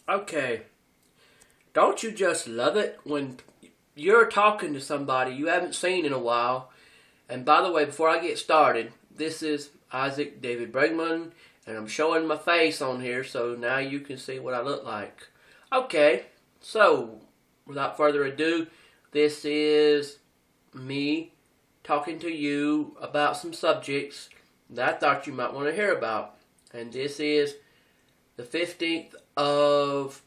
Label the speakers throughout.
Speaker 1: Okay, don't you just love it when you're talking to somebody you haven't seen in a while? And by the way, before I get started, this is Isaac David Brigmond, and I'm showing my face on here so now you can see what I look like. Okay, so without further ado, this is me talking to you about some subjects that I thought you might want to hear about. And this is the 15th of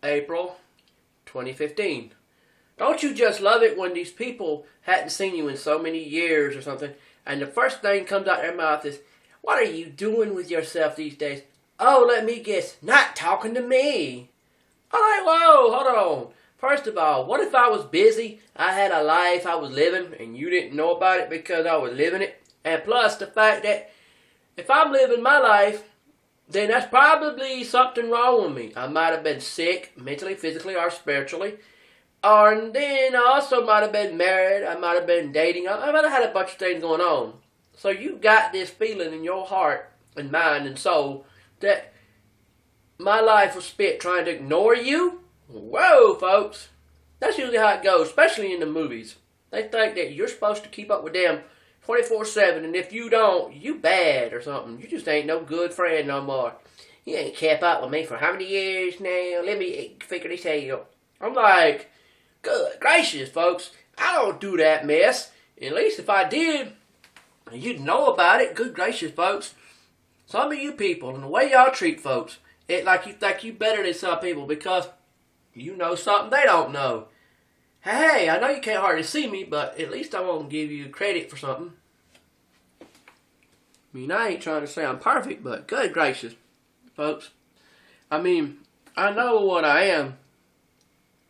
Speaker 1: April 2015. Don't you just love it when these people hadn't seen you in so many years or something, and the first thing comes out their mouth is, "What are you doing with yourself these days?" "Oh, let me guess, not talking to me." I'm like, whoa, hold on. First of all, what if I was busy, I had a life I was living, and you didn't know about it because I was living it? And plus the fact that if I'm living my life, then that's probably something wrong with me. I might have been sick, mentally, physically, or spiritually. Or then I also might have been married, I might have been dating, I might have had a bunch of things going on. So you got this feeling in your heart and mind and soul that my life was spent trying to ignore you? Whoa, folks. That's usually how it goes, especially in the movies. They think that you're supposed to keep up with them 24/7, and if you don't, you bad or something. You just ain't no good friend no more. You ain't kept up with me for how many years now? Let me figure this out. I'm like, good gracious, folks. I don't do that mess. At least if I did, you'd know about it. Good gracious, folks. Some of you people, and the way y'all treat folks, it's like you think you better than some people because you know something they don't know. Hey, I know you can't hardly see me, but at least I won't give you credit for something. I mean, I ain't trying to say I'm perfect, but good gracious, folks. I mean, I know what I am,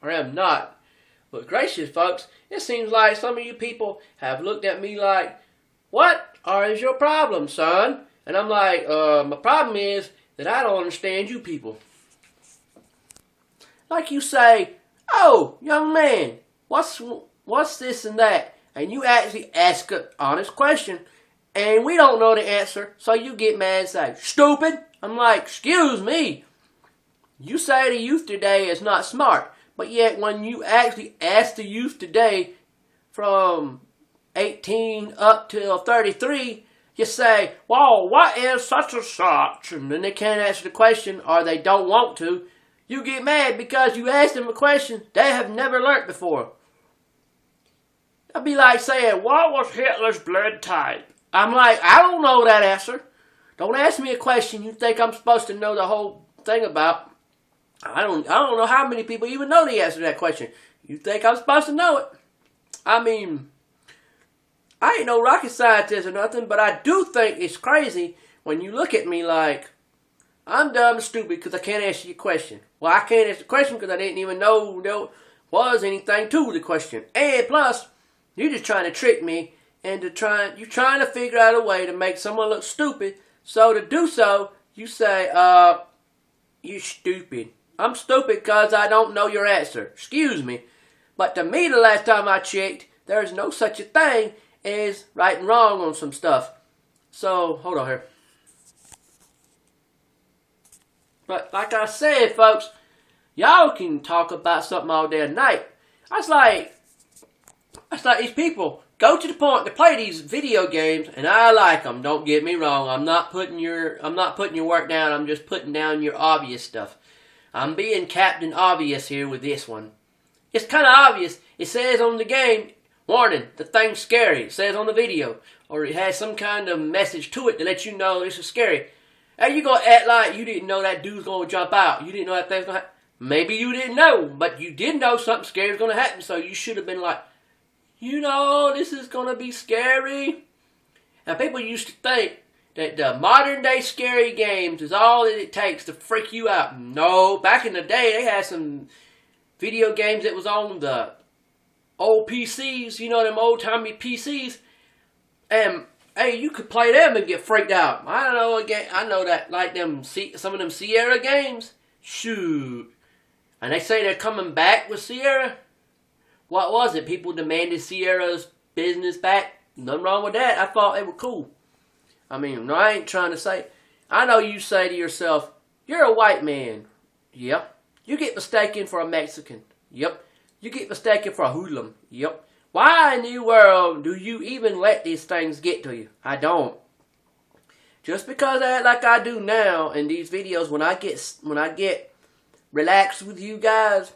Speaker 1: or am not. But gracious, folks, it seems like some of you people have looked at me like, "What is your problem, son?" And I'm like, my problem is that I don't understand you people. Like you say, "Oh, young man, what's this and that?" And you actually ask an honest question, and we don't know the answer, so you get mad and say, "Stupid." I'm like, excuse me. You say the youth today is not smart. But yet when you actually ask the youth today from 18 up till 33, you say, "Well, what is such and such?" And then they can't answer the question or they don't want to. You get mad because you asked them a question they have never learnt before. That'd be like saying, "What was Hitler's blood type?" I'm like, I don't know that answer. Don't ask me a question you think I'm supposed to know the whole thing about. I don't know how many people even know the answer to that question. You think I'm supposed to know it? I mean, I ain't no rocket scientist or nothing, but I do think it's crazy when you look at me like I'm dumb and stupid because I can't answer your question. Well, I can't answer the question because I didn't even know there was anything to the question. And plus, you're just trying to trick me into you're trying to figure out a way to make someone look stupid. So to do so, you say, "You stupid." I'm stupid because I don't know your answer. Excuse me. But to me, the last time I checked, there's no such a thing as right and wrong on some stuff. So, hold on here. But like I said, folks, y'all can talk about something all day and night. That's like these people go to the point to play these video games, and I like them. Don't get me wrong. I'm not putting your work down. I'm just putting down your obvious stuff. I'm being Captain Obvious here with this one. It's kind of obvious. It says on the game, "Warning, the thing's scary." It says on the video. Or it has some kind of message to it to let you know this is scary. And you gonna act like you didn't know that dude's gonna jump out. You didn't know that thing's gonna happen. Maybe you didn't know, but you did know something scary was gonna happen. So you should have been like, this is gonna be scary. And people used to think that the modern day scary games is all that it takes to freak you out. No, back in the day they had some video games that was on the old PCs, them old timey PCs, and hey, you could play them and get freaked out. I know that like some of them Sierra games. Shoot. And they say they're coming back with Sierra. What was it? People demanded Sierra's business back. Nothing wrong with that. I thought they were cool. I mean, no, I ain't trying to say. I know you say to yourself, "You're a white man. Yep. You get mistaken for a Mexican. Yep. You get mistaken for a hoodlum. Yep. Why in the world do you even let these things get to you? I don't. Just because I act like I do now in these videos, when I get relaxed with you guys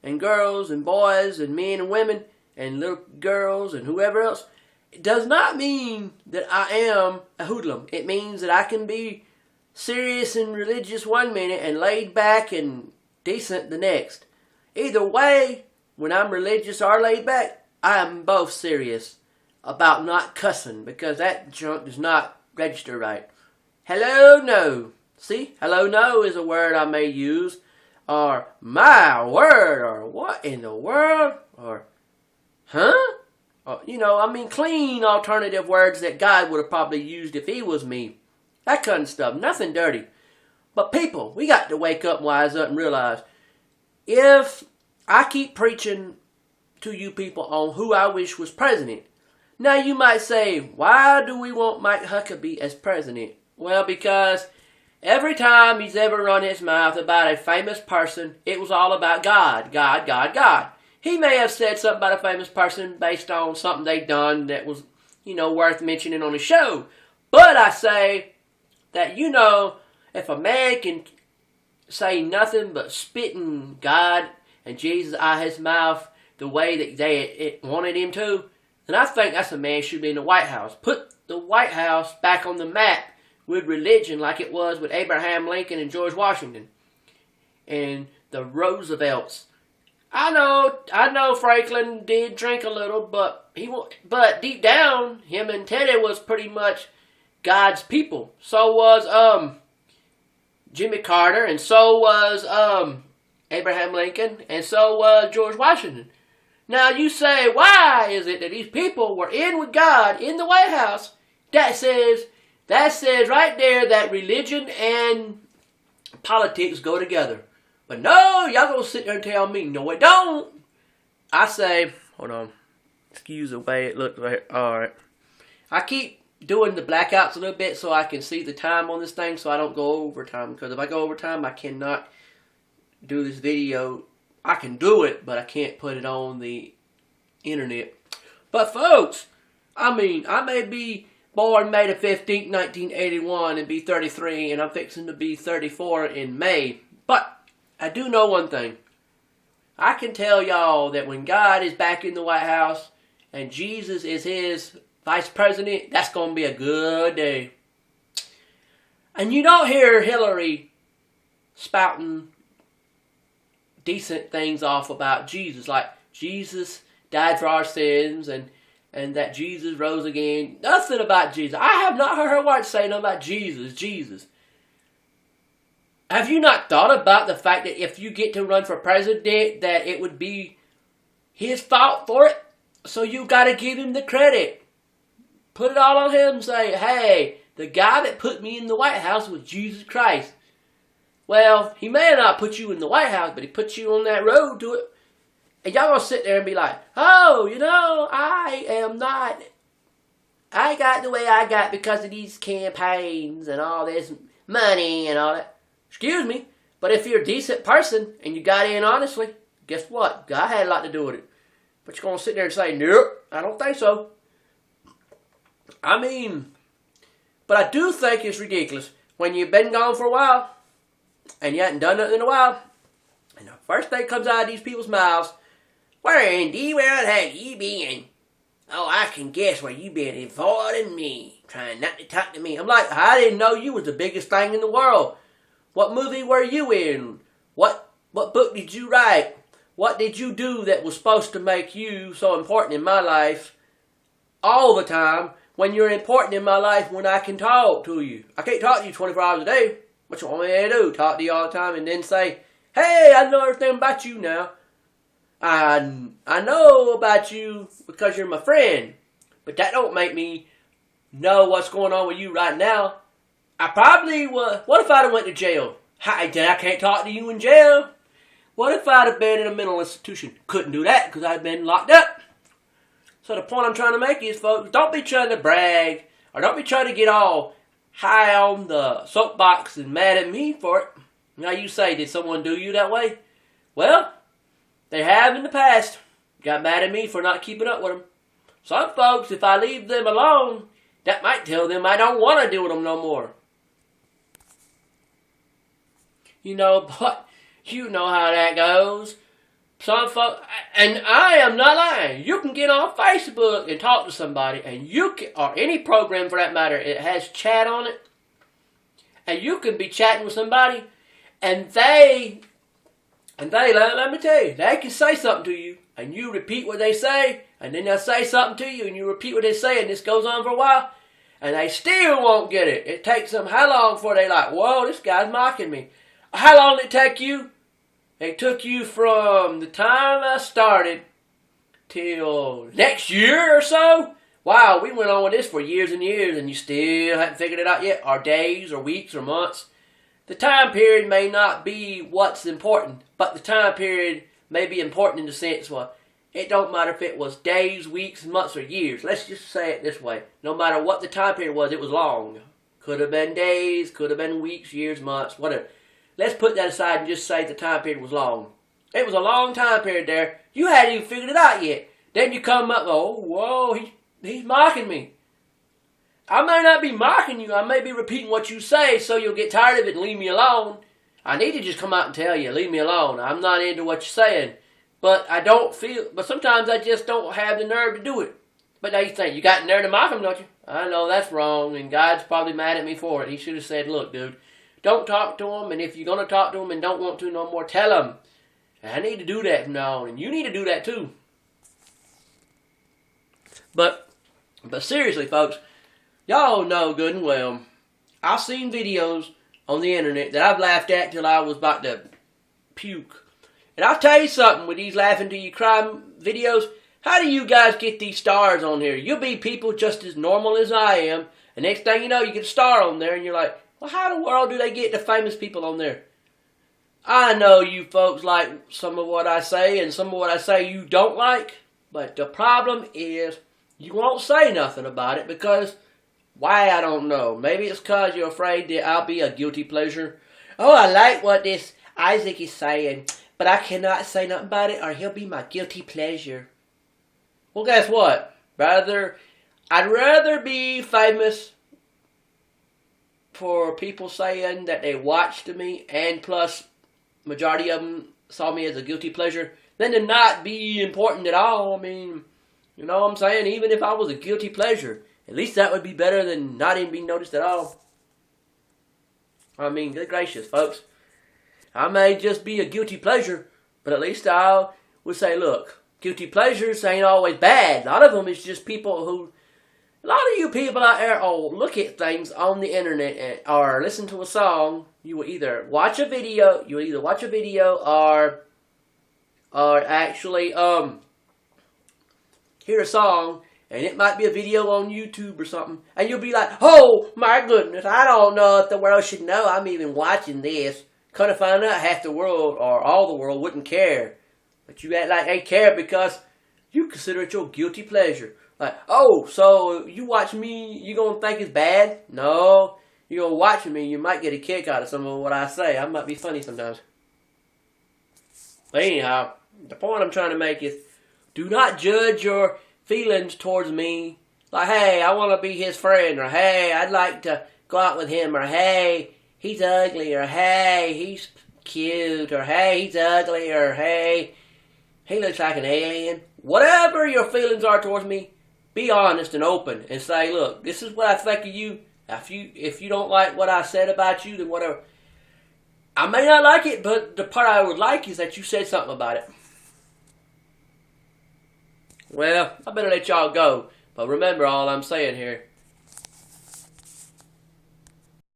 Speaker 1: and girls and boys and men and women and little girls and whoever else, it does not mean that I am a hoodlum. It means that I can be serious and religious one minute and laid back and decent the next. Either way, when I'm religious or laid back, I am both serious about not cussing, because that junk does not register right. Hello, no. See, hello, no is a word I may use. Or, my word, or what in the world, or, huh? Or, clean alternative words that God would have probably used if he was me. That kind of stuff, nothing dirty. But people, we got to wake up and wise up and realize, if I keep preaching to you people on who I wish was president. Now you might say, why do we want Mike Huckabee as president? Well, because every time he's ever run his mouth about a famous person, it was all about God, God, God, God. He may have said something about a famous person based on something they done that was, worth mentioning on the show. But I say that, if a man can say nothing but spitting God and Jesus out of his mouth the way that they wanted him to, then I think that's a man should be in the White House. Put the White House back on the map with religion like it was with Abraham Lincoln and George Washington and the Roosevelts. I know Franklin did drink a little, but deep down, him and Teddy was pretty much God's people. So was Jimmy Carter, and so was Abraham Lincoln, and so was George Washington. Now you say, why is it that these people were in with God in the White House? That says right there that religion and politics go together. But no, y'all gonna sit there and tell me, no it don't. I say, hold on, excuse the way it looked like. Alright. I keep doing the blackouts a little bit so I can see the time on this thing so I don't go over time. Because if I go over time, I cannot do this video. I can do it, but I can't put it on the internet. But folks, I may be born May the 15th, 1981 and be 33, and I'm fixing to be 34 in May. But I do know one thing. I can tell y'all that when God is back in the White House and Jesus is his vice president, that's going to be a good day. And you don't hear Hillary spouting decent things off about Jesus, like Jesus died for our sins and that Jesus rose again. Nothing about Jesus. I have not heard her once say nothing about Jesus. Have you not thought about the fact that if you get to run for president, that it would be his fault for it? So you got to give him the credit. Put it all on him and say, hey, the guy that put me in the White House was Jesus Christ. Well, he may not put you in the White House, but he put you on that road to it. And y'all gonna sit there and be like, oh, I got the way I got because of these campaigns and all this money and all that. Excuse me, but if you're a decent person and you got in honestly, guess what? God had a lot to do with it. But you're gonna sit there and say, nope, I don't think so. But I do think it's ridiculous when you've been gone for a while and you hadn't done nothing in a while, and the first thing comes out of these people's mouths, where in the world have you been? Oh, I can guess where you been, avoiding me, trying not to talk to me. I'm like, I didn't know you was the biggest thing in the world. What movie were you in? What book did you write? What did you do that was supposed to make you so important in my life all the time when you're important in my life when I can talk to you? I can't talk to you 24 hours a day. What you want me to do? Talk to you all the time and then say, hey, I know everything about you now. I know about you because you're my friend. But that don't make me know what's going on with you right now. I probably would. What if I'd have went to jail? I can't talk to you in jail. What if I'd have been in a mental institution? Couldn't do that because I'd been locked up. So the point I'm trying to make is, folks, don't be trying to brag or don't be trying to get all high on the soapbox and mad at me for it. Now you say, did someone do you that way? Well, they have in the past. Got mad at me for not keeping up with them. Some folks, if I leave them alone, that might tell them I don't want to deal with them no more. But you know how that goes. Some folks, and I am not lying. You can get on Facebook and talk to somebody, and or any program for that matter, it has chat on it, and you can be chatting with somebody, and they let me tell you, they can say something to you, and you repeat what they say, and then they'll say something to you, and you repeat what they say, and this goes on for a while, and they still won't get it. It takes them how long before they like, whoa, this guy's mocking me. How long did it take you? It took you from the time I started till next year or so? Wow, we went on with this for years and years, and you still haven't figured it out yet? Or days, or weeks, or months? The time period may not be what's important, but the time period may be important in the sense, well, it don't matter if it was days, weeks, months, or years. Let's just say it this way. No matter what the time period was, it was long. Could have been days, could have been weeks, years, months, whatever. Let's put that aside and just say the time period was long. It was a long time period there. You hadn't even figured it out yet. Then you come up, oh, whoa, he's mocking me. I may not be mocking you. I may be repeating what you say so you'll get tired of it and leave me alone. I need to just come out and tell you, leave me alone. I'm not into what you're saying. But sometimes I just don't have the nerve to do it. But now you think, you got the nerve to mock him, don't you? I know that's wrong, and God's probably mad at me for it. He should have said, look, dude, don't talk to him, and if you're going to talk to him and don't want to no more, tell him. And I need to do that from now on, and you need to do that too. But seriously, folks, y'all know good and well, I've seen videos on the internet that I've laughed at till I was about to puke. And I'll tell you something, with these laughing till you cry videos, how do you guys get these stars on here? You'll be people just as normal as I am, and next thing you know, you get a star on there, and you're like, well, how in the world do they get the famous people on there? I know you folks like some of what I say, and some of what I say you don't like, but the problem is you won't say nothing about it because, why, I don't know. Maybe it's because you're afraid that I'll be a guilty pleasure. Oh, I like what this Isaac is saying, but I cannot say nothing about it or he'll be my guilty pleasure. Well, guess what? I'd rather be famous for people saying that they watched me, and plus majority of them saw me as a guilty pleasure, than to not be important at all. I mean, you know what I'm saying? Even if I was a guilty pleasure, at least that would be better than not even being noticed at all. I mean, good gracious, folks. I may just be a guilty pleasure, but at least I would say, look, guilty pleasures ain't always bad. A lot of them is just people who, a lot of you people out there, look at things on the internet or listen to a song. You will either watch a video, or actually hear a song, and it might be a video on YouTube or something, and you'll be like, oh my goodness, I don't know if the world should know I'm even watching this. Kind of find out half the world or all the world wouldn't care. But you act like they care because you consider it your guilty pleasure. Like, oh, so you watch me, you gonna think it's bad? No, you gonna watch me, you might get a kick out of some of what I say. I might be funny sometimes. But anyhow, the point I'm trying to make is, do not judge your feelings towards me. Like, hey, I want to be his friend, or hey, I'd like to go out with him, or hey, he's ugly, or hey, he's cute, or hey, he's ugly, or hey, he looks like an alien. Whatever your feelings are towards me, be honest and open and say, look, this is what I think of you. If you don't like what I said about you, then whatever. I may not like it, but the part I would like is that you said something about it. Well, I better let y'all go. But remember all I'm saying here.